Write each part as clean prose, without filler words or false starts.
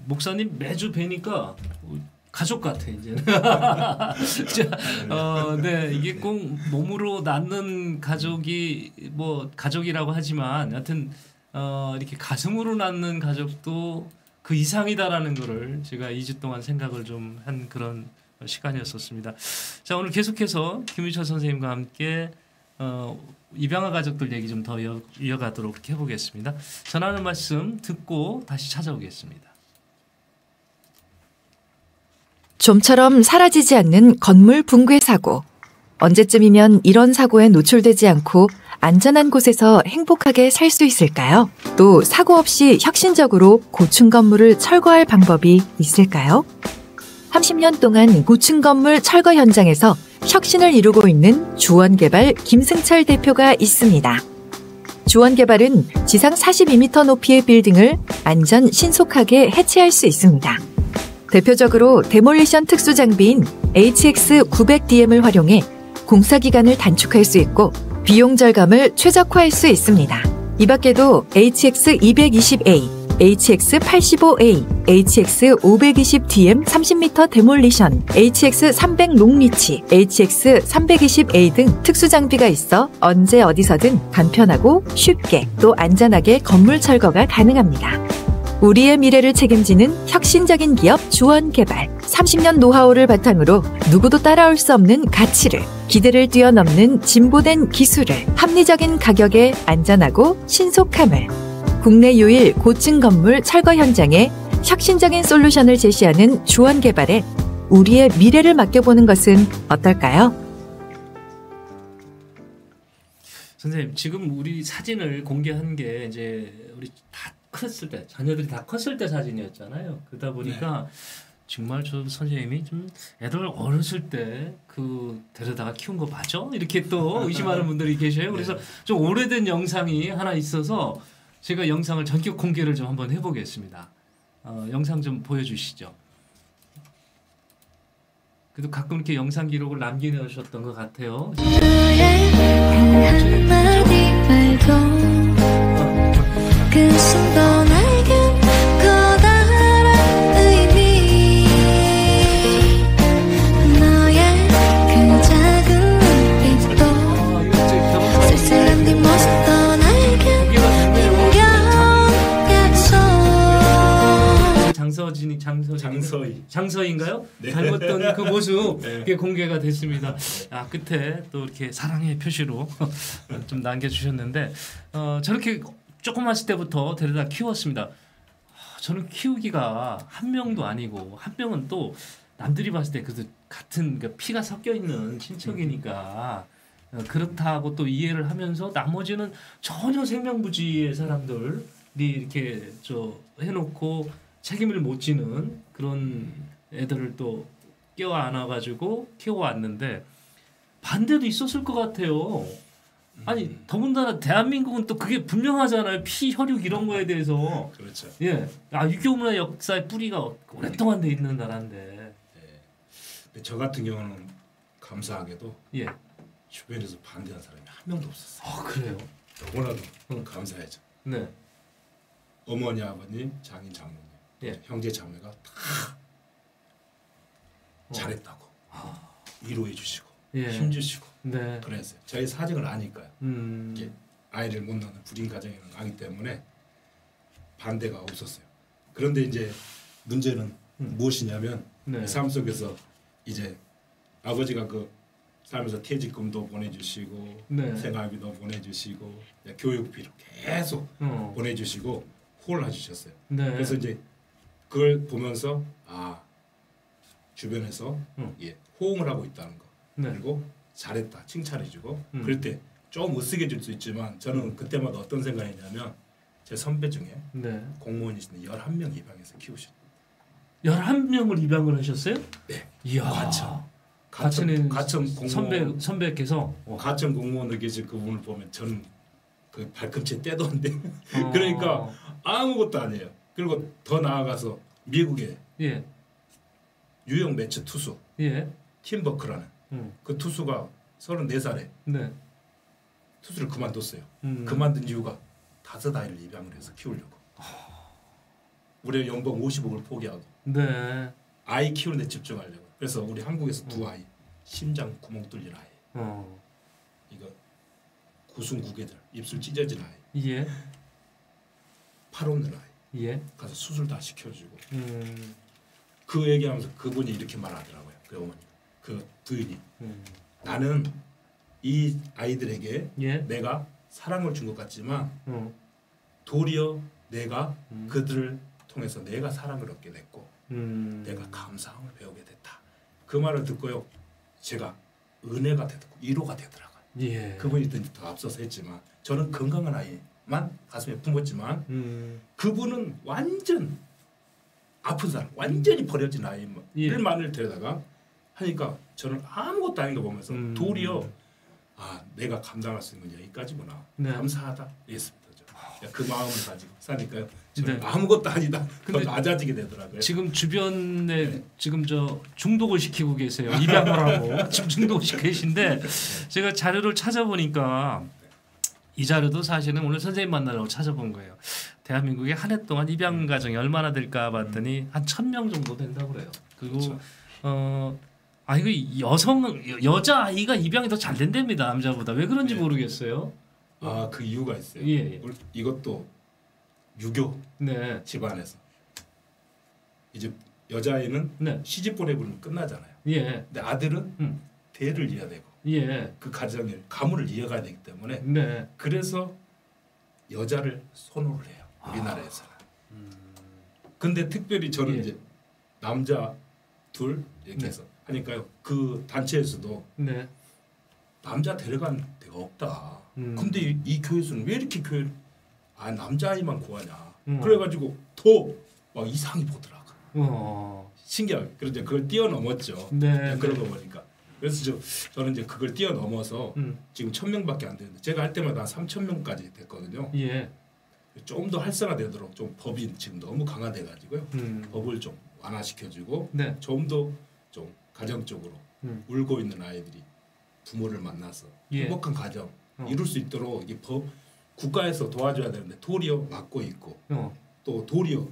목사님 매주 뵈니까 가족 같아 이제는. 네, 이게 꼭 몸으로 낳는 가족이 뭐 가족이라고 하지만 여하튼 이렇게 가슴으로 낳는 가족도 그 이상이다라는 거를 제가 2주 동안 생각을 좀 한 그런 시간이었었습니다. 자, 오늘 계속해서 김유철 선생님과 함께 입양아 가족들 얘기 좀 더 이어가도록 해보겠습니다. 전하는 말씀 듣고 다시 찾아오겠습니다. 좀처럼 사라지지 않는 건물 붕괴 사고. 언제쯤이면 이런 사고에 노출되지 않고 안전한 곳에서 행복하게 살 수 있을까요? 또 사고 없이 혁신적으로 고층 건물을 철거할 방법이 있을까요? 30년 동안 고층 건물 철거 현장에서 혁신을 이루고 있는 주원개발 김승철 대표가 있습니다. 주원개발은 지상 42m 높이의 빌딩을 안전 신속하게 해체할 수 있습니다. 대표적으로 데몰리션 특수 장비인 HX900DM을 활용해 공사 기간을 단축할 수 있고 비용 절감을 최적화할 수 있습니다. 이 밖에도 HX220A, HX85A, HX520DM 30m 데몰리션, HX300 롱리치, HX320A 등 특수 장비가 있어 언제 어디서든 간편하고 쉽게 또 안전하게 건물 철거가 가능합니다. 우리의 미래를 책임지는 혁신적인 기업 주원개발. 30년 노하우를 바탕으로 누구도 따라올 수 없는 가치를, 기대를 뛰어넘는 진보된 기술을, 합리적인 가격에 안전하고 신속함을, 국내 유일 고층 건물 철거 현장에 혁신적인 솔루션을 제시하는 주원개발에 우리의 미래를 맡겨보는 것은 어떨까요? 선생님, 지금 우리 사진을 공개한 게 이제 우리 다 컸을 때, 자녀들이 다 컸을 때 사진이었잖아요. 그러다 보니까 정말 저 선생님이 좀 애들 어렸을 때 그 데려다가 키운 거 맞아? 이렇게 또 의심하는 분들이 계셔요. 그래서 좀 오래된 영상이 하나 있어서 제가 영상을 전격 공개를 좀 한번 해보겠습니다. 영상 좀 보여주시죠. 그래도 가끔 이렇게 영상 기록을 남겨놓으셨던 것 같아요. 그 순간 알겐 커다란 의미 너의 그 작은 눈빛도 쓸쓸한 뒷모습도 날겐 인격 장서희인가요? 네. 닮았던 그 모습 네. 공개가 됐습니다. 아, 끝에 또 이렇게 사랑의 표시로 좀 남겨주셨는데 저렇게 조그맣을 때부터 데려다 키웠습니다. 저는 키우기가 한 명도 아니고 한 명은 또 남들이 봤을 때 그 같은 피가 섞여 있는 친척이니까 그렇다고 또 이해를 하면서 나머지는 전혀 생명부지의 사람들이 이렇게 해놓고 책임을 못 지는 그런 애들을 또 껴안아가지고 키워왔는데 반대도 있었을 것 같아요. 아니 더군다나 대한민국은 또 그게 분명하잖아요. 피, 혈육 이런 거에 대해서. 그렇죠. 예, 유교 문화 역사의 뿌리가 오랫동안 돼 있는 나라인데. 네. 저 같은 경우는 감사하게도 예. 주변에서 반대하는 사람이 한 명도 없었어요. 아 그래요? 너무나도 감사하죠. 네. 어머니, 아버님, 장인, 장모님, 예. 형제, 자매가 다 잘했다고 위로해 주시고 힘주시고. 네. 그랬어요. 저희 사정을 아니까요. 이게 아이를 못 낳는 불임 가정에 아기 때문에 반대가 없었어요. 그런데 이제 문제는 무엇이냐면 삶 속에서 이제 아버지가 그 살면서 퇴직금도 보내주시고 생활비도 보내주시고 교육비로 계속 보내주시고 홀라주셨어요. 그래서 이제 그걸 보면서 주변에서 호응을 하고 있다는 거 그리고 잘했다 칭찬해주고 그럴 때 좀 으쓱해질 수 있지만 저는 그때마다 어떤 생각이냐면 제 선배 중에 공무원이신데 11명 입양해서 키우셨어요. 11명을 입양을 하셨어요? 네. 이야. 가천 공무원 선배께서 가천 공무원으로 계실 그분을 보면 저는 그 발꿈치에 때도 안 돼. 그러니까 아무것도 아니에요. 그리고 더 나아가서 미국에 유형 매체 투수 팀 버크라는 그 투수가 34살에 투수를 그만뒀어요. 그만둔 이유가 5 아이를 입양을 해서 키우려고. 우리 연봉 50억을 포기하고 네. 아이 키우는 데 집중하려고. 그래서 우리 한국에서 두 아이 심장 구멍 뚫린 아이. 이거 구순구개들 입술 찢어진 아이. 예. 팔 없는 아이. 예. 가서 수술 다 시켜주고. 그 얘기하면서 그분이 이렇게 말하더라고요. 그 어머니, 그 부인이 나는 이 아이들에게 예. 내가 사랑을 준 것 같지만 도리어 내가 그들을 통해서 내가 사랑을 얻게 됐고 내가 감사함을 배우게 됐다. 그 말을 듣고요. 제가 은혜가 되고 위로가 되더라고요. 예. 그분이 더 앞서서 했지만 저는 건강한 아이만 가슴에 품었지만 그분은 완전 아픈 사람, 완전히 버려진 아이들만을 데려다가 하니까 저는 아무것도 아닌 거 보면서 도리어 내가 감당할 수 있는 건 여기까지구나. 네. 감사하다. 이랬습니다. 그 마음을 가지고 사니까요. 저는 네. 아무것도 아니다. 더 낮아지게 되더라고요. 지금 주변에 네. 지금 저 중독을 시키고 계세요. 입양을 하고 지금 중독을 시키고 계신데 제가 자료를 찾아보니까 이 자료도 사실은 오늘 선생님 만나려고 찾아본 거예요. 대한민국에 한 해 동안 입양 가정이 얼마나 될까 봤더니 한 1,000명 정도 된다고 그래요. 그리고 그렇죠. 이거 여자 아이가 입양이 더 잘 된답니다. 남자보다. 왜 그런지 네. 모르겠어요. 그 이유가 있어요. 예. 이것도 유교 네. 집안에서 이제 여자아이는 네. 시집 보내버리면 끝나잖아요. 예. 근데 아들은 대를 이어야 되고 예. 그 가정의 가문을 이어가야 되기 때문에 네. 그래서 여자를 선호를 해요. 우리나라에서는. 근데 특별히 저는 예. 이제 남자 둘 이렇게 해서 하니까요. 그 단체에서도 네. 남자 데려간 데가 없다. 근데 이 교회에서는 왜 이렇게 남자아이만 구하냐. 그래가지고 더 막 이상히 보더라고. 신기하게. 그래서 그걸 뛰어넘었죠. 네. 그러다 보니까. 그래서 저는 이제 그걸 뛰어넘어서 지금 1,000명밖에 안 되는데 제가 할 때마다 3,000명까지 됐거든요. 예. 좀 더 활성화되도록 좀 법이 지금 너무 강화돼가지고요. 법을 좀 완화시켜주고 네. 좀 더 좀 가정적으로 울고 있는 아이들이 부모를 만나서 예. 행복한 가정 이룰 수 있도록 이 법 국가에서 도와줘야 되는데 도리어 막고 있고 또 도리어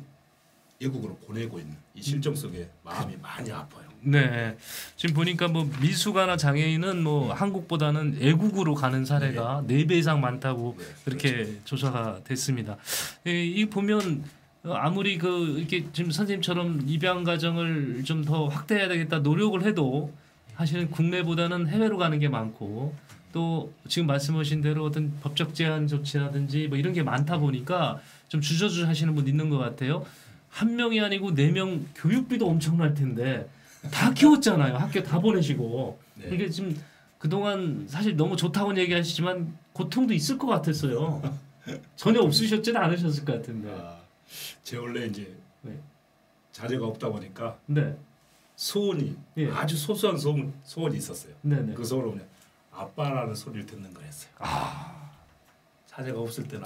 외국으로 보내고 있는 이 실정 속에 마음이 많이 아파요. 네, 지금 보니까 뭐 미숙아나 장애인은 뭐 한국보다는 외국으로 가는 사례가 4배 이상 많다고 그렇게 그렇죠. 조사가 됐습니다. 이 보면 아무리 이렇게 지금 선생님처럼 입양 가정을 좀 더 확대해야 되겠다 노력을 해도 사실은 국내보다는 해외로 가는 게 많고 또 지금 말씀하신 대로 어떤 법적 제한 조치라든지 뭐 이런 게 많다 보니까 좀 주저주저 하시는 분 있는 것 같아요. 한 명이 아니고 4명 교육비도 엄청날 텐데 다 키웠잖아요. 학교 다 보내시고. 네. 이게 지금 그동안 사실 너무 좋다고 얘기하시지만 고통도 있을 것 같았어요. 전혀 없으셨지는 않으셨을 것 같은데. 제 원래 이제 네. 자녀가 없다 보니까 네. 소원이 아주 소소한 소원이 있었어요. 네네. 그 소원은 그냥 아빠라는 소리를 듣는 거였어요. 자녀가 없을 때는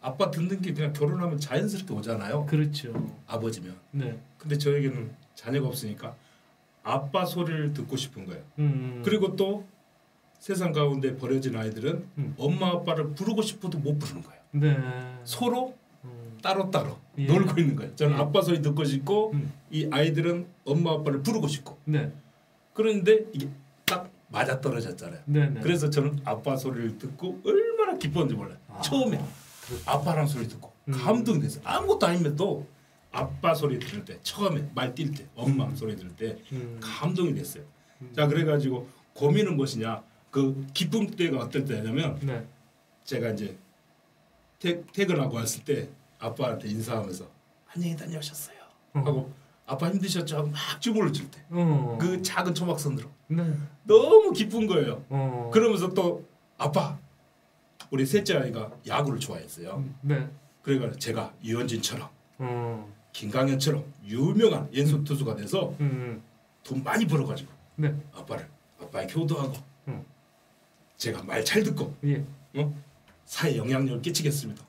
아빠 듣는 게 그냥 결혼하면 자연스럽게 오잖아요. 그렇죠. 아버지면. 네. 근데 저에게는 자녀가 없으니까 아빠 소리를 듣고 싶은 거예요. 그리고 또 세상 가운데 버려진 아이들은 엄마 아빠를 부르고 싶어도 못 부르는 거예요. 네. 서로 따로따로 예. 놀고 있는 거예요. 저는 예. 아빠 소리 듣고 싶고 이 아이들은 엄마 아빠를 부르고 싶고. 네. 그런데 이게 딱 맞아떨어졌잖아요. 네네. 그래서 저는 아빠 소리를 듣고 얼마나 기뻤는지 몰라요. 처음에 아빠랑 소리 듣고 감동됐어요. 아무것도 아님에도 아빠 소리 들을 때 처음에 말 뛸 때 엄마 소리 들을 때 감동이 됐어요. 자 그래가지고 고민은 무엇이냐. 그 기쁨 때가 어떨 때냐면 네. 제가 이제 퇴근하고 왔을 때 아빠한테 인사하면서 안녕히 다녀오셨어요 하고 아빠 힘드셨죠 하고 막 주물러 줄 때 그 작은 초막선으로 네. 너무 기쁜 거예요. 그러면서 또 아빠 우리 셋째 아이가 야구를 좋아했어요. 네. 그러니까 제가 유현진처럼 김강현처럼 유명한 왼손 투수가 돼서 돈 많이 벌어가지고 네. 아빠의 효도하고 제가 말 잘 듣고 예. 사회 영향력을 끼치겠습니다.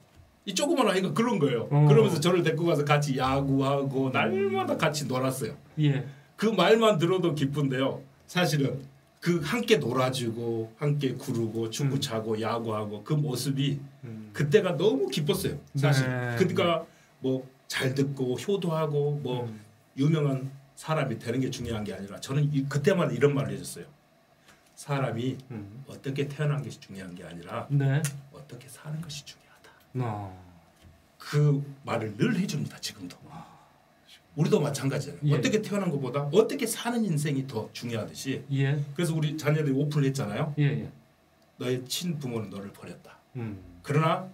이 조그만 아이가 그런 거예요. 그러면서 저를 데리고 가서 같이 야구하고 날마다 같이 놀았어요. 예. 그 말만 들어도 기쁜데요. 사실은 그 함께 놀아주고 함께 구르고 축구 차고 야구하고 그 모습이 그때가 너무 기뻤어요. 사실. 네. 그러니까 뭐 잘 듣고 효도하고 뭐 유명한 사람이 되는 게 중요한 게 아니라 저는 그때마다 이런 말을 해줬어요. 사람이 어떻게 태어난 것이 중요한 게 아니라 네. 어떻게 사는 것이 중요하다. 아. 그 말을 늘 해줍니다. 지금도. 우리도 마찬가지잖아요. 예. 어떻게 태어난 것보다 어떻게 사는 인생이 더 중요하듯이. 예. 그래서 우리 자녀들이 오픈을 했잖아요. 예, 예. 너의 친부모는 너를 버렸다. 그러나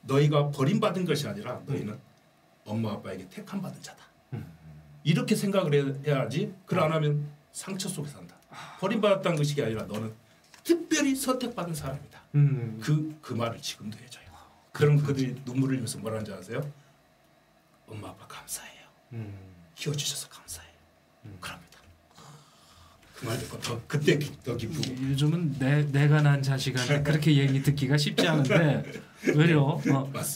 너희가 버림받은 것이 아니라 너희는 엄마 아빠에게 택함받은 자다. 이렇게 생각을 해야지. 그걸 안 하면 상처 속에 산다. 버림받았다는 것이 아니라 너는 특별히 선택받은 사람이다. 그 말을 지금도 해줘요. 그럼 그들이 눈물을 흘리면서 뭐라는지 아세요? 엄마 아빠 감사해요. 키워주셔서 감사해요. 그럽니다. 그 말 듣고 그때 더 기쁘고. 요즘은 내가 난 자식한테 그렇게 얘기 듣기가 쉽지 않은데 외려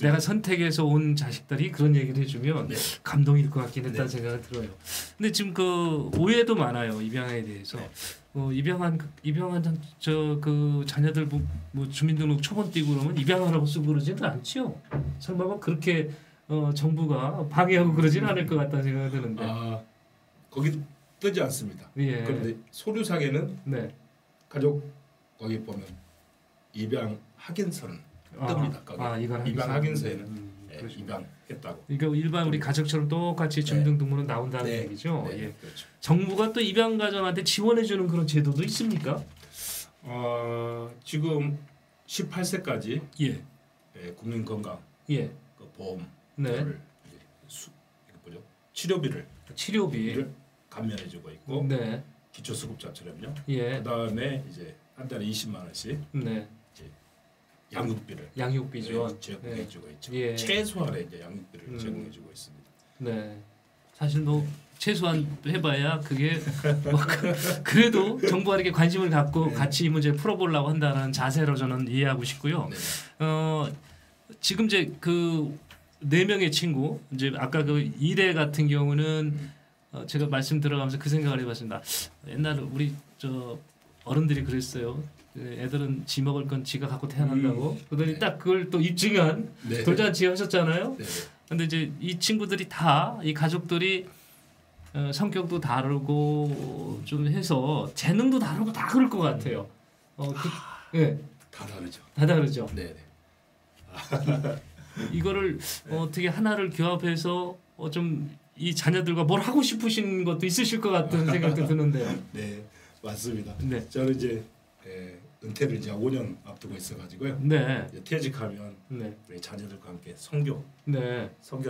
내가 선택해서 온 자식들이 그런 얘기를 해주면 네. 감동일 것 같긴 했다는 생각이 들어요. 근데 지금 그 오해도 많아요. 입양에 대해서. 입양한 그 자녀들 뭐 주민등록 초본 띄고 그러면 입양하라고 쓰고 그러지는 않지요. 설마 뭐 그렇게 정부가 방해하고 그러지는 않을 것 같다는 생각이 드는데. 거기 뜨지 않습니다. 예. 그런데 서류상에는 네. 가족 거기 보면 입양 확인서는 뜹니다. 입양 확인서에는 입양했다고. 그러니까 일반 우리 가족처럼 똑같이 주민등록번호 나온다는 얘기죠. 네, 예. 그렇죠. 정부가 또 입양 가정한테 지원해주는 그런 제도도 있습니까? 지금 18세까지 예. 국민건강 그 보험 네. 치료비를 감면해주고 있고 네. 기초수급자처럼요. 예. 그다음에 이제 한 달에 20만 원씩 네. 이제 양육비를 양육비죠. 제공해주고 있죠. 예. 최소한의 이제 양육비를 제공해주고 있습니다. 네. 사실 뭐 최소한 해봐야 그게 뭐 그래도 정부가 이렇게 관심을 갖고 같이 이 문제를 풀어보려고 한다는 자세로 저는 이해하고 싶고요. 네. 지금 이제 그 4명의 친구 이제 아까 그 1회 같은 경우는 제가 말씀 들어가면서 그 생각을 해봤습니다. 옛날에 우리 저 어른들이 그랬어요. 애들은 지 먹을 건 지가 갖고 태어난다고. 그러더니 딱 그걸 또 입증한 돌잔치 하셨잖아요. 근데 이제 이 친구들이 다 이 가족들이 성격도 다르고 좀 해서 재능도 다르고 다 그럴 것 같아요. 다 다르죠. 다 다르죠. 네. 이거를 어떻게 하나를 교합해서 좀 이 자녀들과 뭘 하고 싶으신 것도 있으실 것 같은 생각도 드는데요. 네, 맞습니다. 네. 저는 이제 은퇴를 이제 5년 앞두고 있어가지고요. 네. 이제 퇴직하면 우리 자녀들과 함께 선교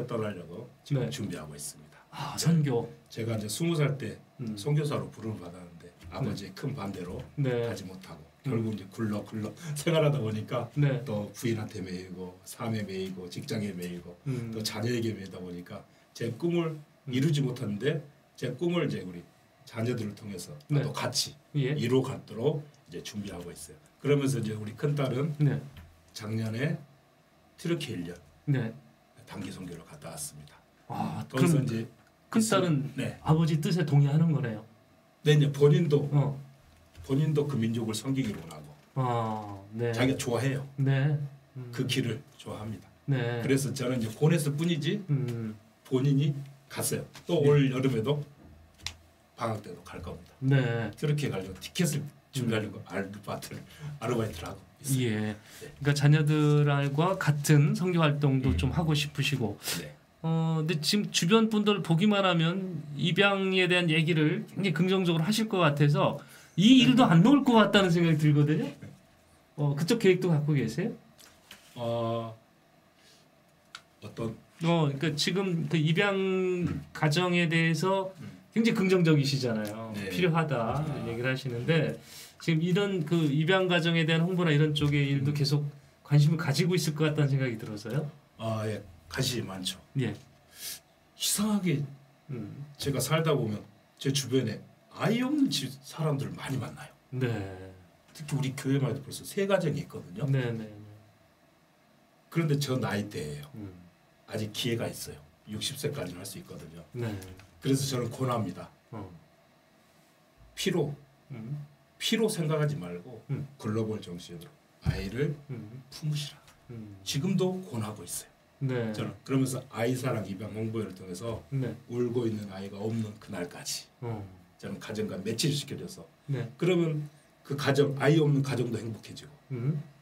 떠나려고 지금 준비하고 있습니다. 선교. 제가 이제 20살 때 선교사로 부름을 받았는데 아버지의 큰 반대로 가지 못하고 결국 이제 굴러 생활하다 보니까 또 부인한테 매이고 삶에 매이고 직장에 매이고 또 자녀에게 매이다 보니까 제 꿈을 이루지 못했는데 제 꿈을 이제 우리 자녀들을 통해서 또 같이 이루어 가도록 이제 준비하고 있어요. 그러면서 이제 우리 큰 딸은 작년에 튀르키예 1년 단기 선교를 갔다 왔습니다. 그럼 이제 큰 딸은 아버지 뜻에 동의하는 거네요. 네, 이제 본인도 그 민족을 섬기기를 원하고 자기가 좋아해요. 그 길을 좋아합니다. 그래서 저는 이제 보냈을 뿐이지 본인이 갔어요. 또 올 여름에도 방학 때도 갈 겁니다. 튀르키예 가려고 티켓을 준비하려고 아르바이트를 하고 있어요. 예. 그러니까 자녀들과 같은 선교 활동도 좀 하고 싶으시고. 근데 지금 주변 분들 보기만 하면 입양에 대한 얘기를 굉장히 긍정적으로 하실 것 같아서 이 일도 안 나올 것 같다는 생각이 들거든요. 그쪽 계획도 갖고 계세요? 그러니까 지금 그 입양 가정에 대해서 굉장히 긍정적이시잖아요. 필요하다 이런 얘기를 하시는데 지금 이런 그 입양 가정에 대한 홍보나 이런 쪽의 일도 계속 관심을 가지고 있을 것 같다는 생각이 들어서요. 예, 관심이 많죠. 예. 이상하게 제가 살다 보면 제 주변에 아이 없는 사람들을 많이 만나요. 특히 우리 교회만 해도 벌써 3가정이 있거든요. 그런데 저 나이대예요. 아직 기회가 있어요. 60세까지는 할 수 있거든요. 그래서 저는 권합니다. 피로 생각하지 말고 글로벌 정신으로 아이를 품으시라. 지금도 권하고 있어요. 네. 저는 그러면서 아이사랑 입양 홍보회를 통해서 네. 울고 있는 아이가 없는 그날까지 저는 가정과 매치를 시켜줘서 네. 그러면 그 가정 아이 없는 가정도 행복해지고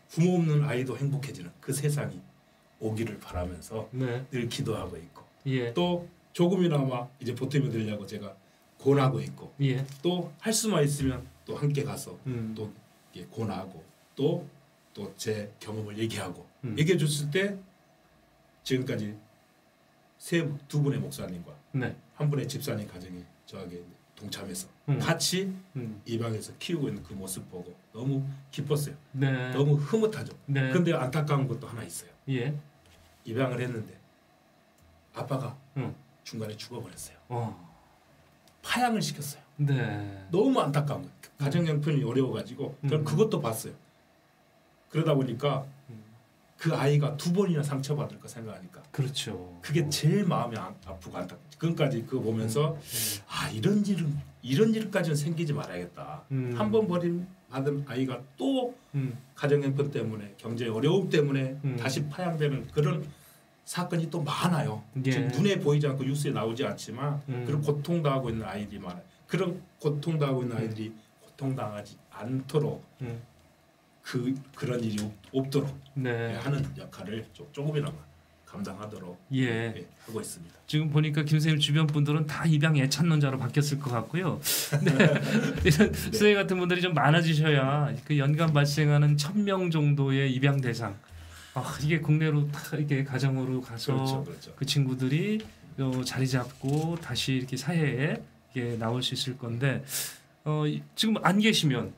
부모 없는 아이도 행복해지는 그 세상이 오기를 바라면서 네. 늘 기도하고 있고 예. 또 조금이나마 이제 보탬이 되려고 제가 권하고 있고 예. 또 할 수만 있으면 또 함께 가서 또 권하고 또 제 경험을 얘기하고 얘기해 줬을 때 지금까지 두 분의 목사님과 네. 한 분의 집사님 가정이 저에게 동참해서 같이 입양해서 키우고 있는 그 모습 보고 너무 기뻤어요. 네. 너무 흐뭇하죠. 네. 그런데 안타까운 것도 하나 있어요. 예. 입양을 했는데 아빠가 중간에 죽어버렸어요. 파양을 시켰어요. 네. 너무 안타까운 거예요. 가정 형편이 어려워가지고 저는 그것도 봤어요. 그러다 보니까 그 아이가 2번이나 상처받을 거 생각하니까 그렇죠. 그게 제일 마음이 아프고 안타깝죠. 그것까지 그거 보면서 아 이런 일까지는 생기지 말아야겠다. 한 번 버림받은 아이가 또 가정 형편 때문에 경제 어려움 때문에 다시 파양되는 그런 사건이 또 많아요. 예. 지금 눈에 보이지 않고 뉴스에 나오지 않지만 그런 고통당하고 있는 아이들이 많아요. 그런 고통당하고 있는 아이들이 고통당하지 않도록 그런 일이 없도록 네. 하는 역할을 조금이나마 감당하도록 예. 하고 있습니다. 지금 보니까 김 선생님 주변 분들은 다 입양 애찬론자로 바뀌었을 것 같고요. 네. 이런 선생님 같은 분들이 좀 많아지셔야 그 연간 발생하는 1,000명 정도의 입양 대상. 이게 국내로 다 이렇게 가정으로 가서 그렇죠. 그 친구들이 자리 잡고 다시 이렇게 사회에 이렇게 나올 수 있을 건데 지금 안 계시면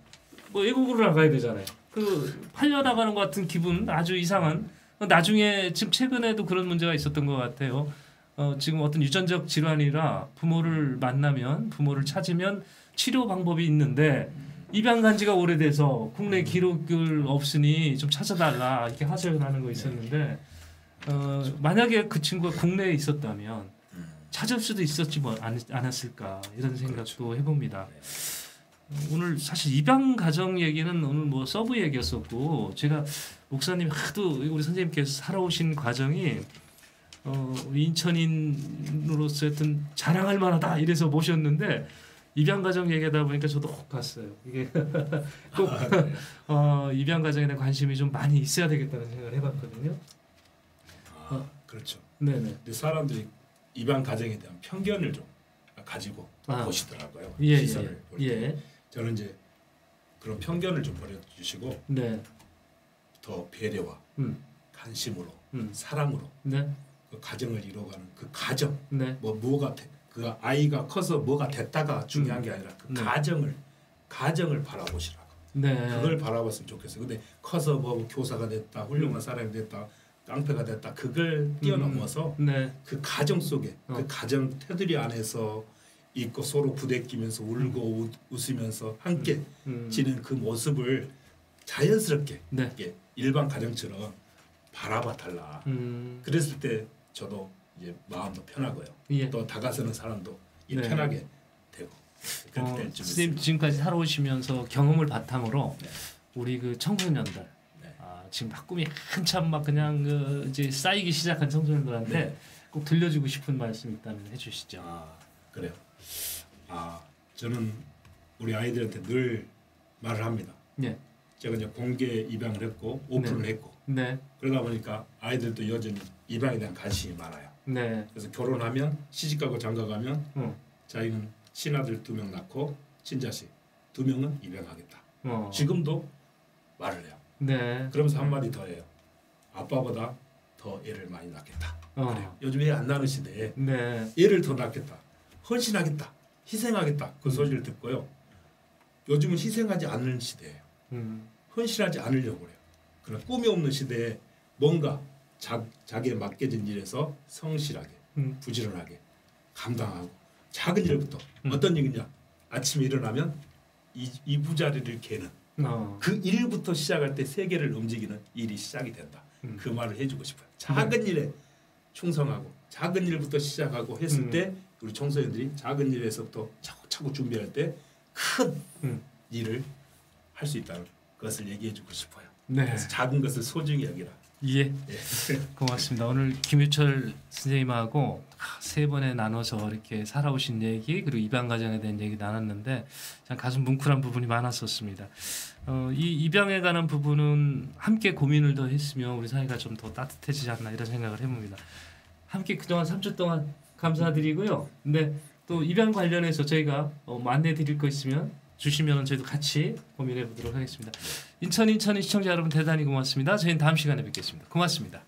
뭐 외국으로 나가야 되잖아요. 그 팔려나가는 것 같은 기분 아주 이상한. 나중에 지금 최근에도 그런 문제가 있었던 것 같아요. 지금 어떤 유전적 질환이라 부모를 만나면 부모를 찾으면 치료 방법이 있는데 입양 간 지가 오래돼서 국내 기록을 없으니 좀 찾아달라 이렇게 하소연 하는 거 있었는데 만약에 그 친구가 국내에 있었다면 찾을 수도 있었지 뭐 않았을까 이런 생각도 그렇죠. 해봅니다. 오늘 사실 입양 가정 얘기는 오늘 뭐 서브 얘기였었고 제가 목사님 하도 우리 선생님께서 살아오신 과정이 우리 인천인으로서 하여튼 자랑할 만하다 이래서 모셨는데 입양 가정 얘기하다 보니까 저도 혹 갔어요. 이게 꼭 입양 가정에 대한 관심이 좀 많이 있어야 되겠다는 생각을 해봤거든요. 그렇죠. 네네. 근데 사람들이 입양 가정에 대한 편견을 좀 가지고 보시더라고요. 예, 시선을 볼 때. 예. 저는 이제 그런 편견을 좀 버려주시고 네. 더 배려와 관심으로 사랑으로 네. 그 가정을 이뤄가는 그 가정 네. 그 아이가 커서 뭐가 됐다가 중요한 게 아니라 그 네. 가정을 바라보시라고. 네. 그걸 바라봤으면 좋겠어요. 근데 커서 뭐 교사가 됐다, 훌륭한 사람이 됐다, 깡패가 됐다, 그걸 뛰어넘어서 네. 그 가정 속에 그 가정 테두리 안에서 있고 서로 부대끼면서 울고 웃으면서 함께 지는 그 모습을 자연스럽게 네. 일반 가정처럼 바라봐 달라. 그랬을 때 저도 이제 마음도 편하고요. 예. 또 다가서는 사람도 네. 편하게 되고 그렇게 될 줄 선생님 믿습니다. 지금까지 살아오시면서 경험을 바탕으로 네. 우리 그 청소년들 네. 지금 막 꿈이 한참 막 그냥 이제 쌓이기 시작한 청소년들한테 네. 꼭 들려주고 싶은 말씀 있다면 해주시죠. 그래요. 저는 우리 아이들한테 늘 말을 합니다. 네. 제가 이제 공개 입양을 했고 오픈을 했고 네. 그러다 보니까 아이들도 여전히 입양에 대한 관심이 많아요. 네. 그래서 결혼하면 시집가고 장가가면 자기는 친아들 2명 낳고 친자식 2명은 입양하겠다. 지금도 말을 해요. 네. 그러면서 한마디 더 해요. 아빠보다 더 애를 많이 낳겠다. 그래요. 요즘 애 안 낳는 시대에 네. 애를 더 낳겠다. 헌신하겠다. 희생하겠다. 그 소리를 듣고요. 요즘은 희생하지 않는 시대예요. 헌신하지 않으려고 해요. 그런 꿈이 없는 시대에 뭔가 자기에 맡겨진 일에서 성실하게 부지런하게 감당하고 작은 일부터 어떤 일이냐 아침에 일어나면 이부자리를 개는 그 일부터 시작할 때 세계를 움직이는 일이 시작이 된다. 그 말을 해주고 싶어요. 작은 일에 충성하고 작은 일부터 시작하고 했을 때 우리 청소년들이 작은 일에서부터 차곡차곡 준비할 때 큰 일을 할 수 있다는 것을 얘기해주고 싶어요. 네. 그래서 작은 것을 소중히 여기라. 예, 고맙습니다. 오늘 김유철 선생님하고 세 번에 나눠서 이렇게 살아오신 얘기 그리고 입양 과정에 대한 얘기 나눴는데 참 가슴 뭉클한 부분이 많았었습니다. 이 입양에 관한 부분은 함께 고민을 더 했으면 우리 사회가 좀 더 따뜻해지지 않나 이런 생각을 해봅니다. 함께 그동안 3주 동안 감사드리고요. 근데 또 입양 관련해서 저희가 안내 드릴 거 있으면 주시면 저희도 같이 고민해 보도록 하겠습니다. 인천의 시청자 여러분 대단히 고맙습니다. 저희는 다음 시간에 뵙겠습니다. 고맙습니다.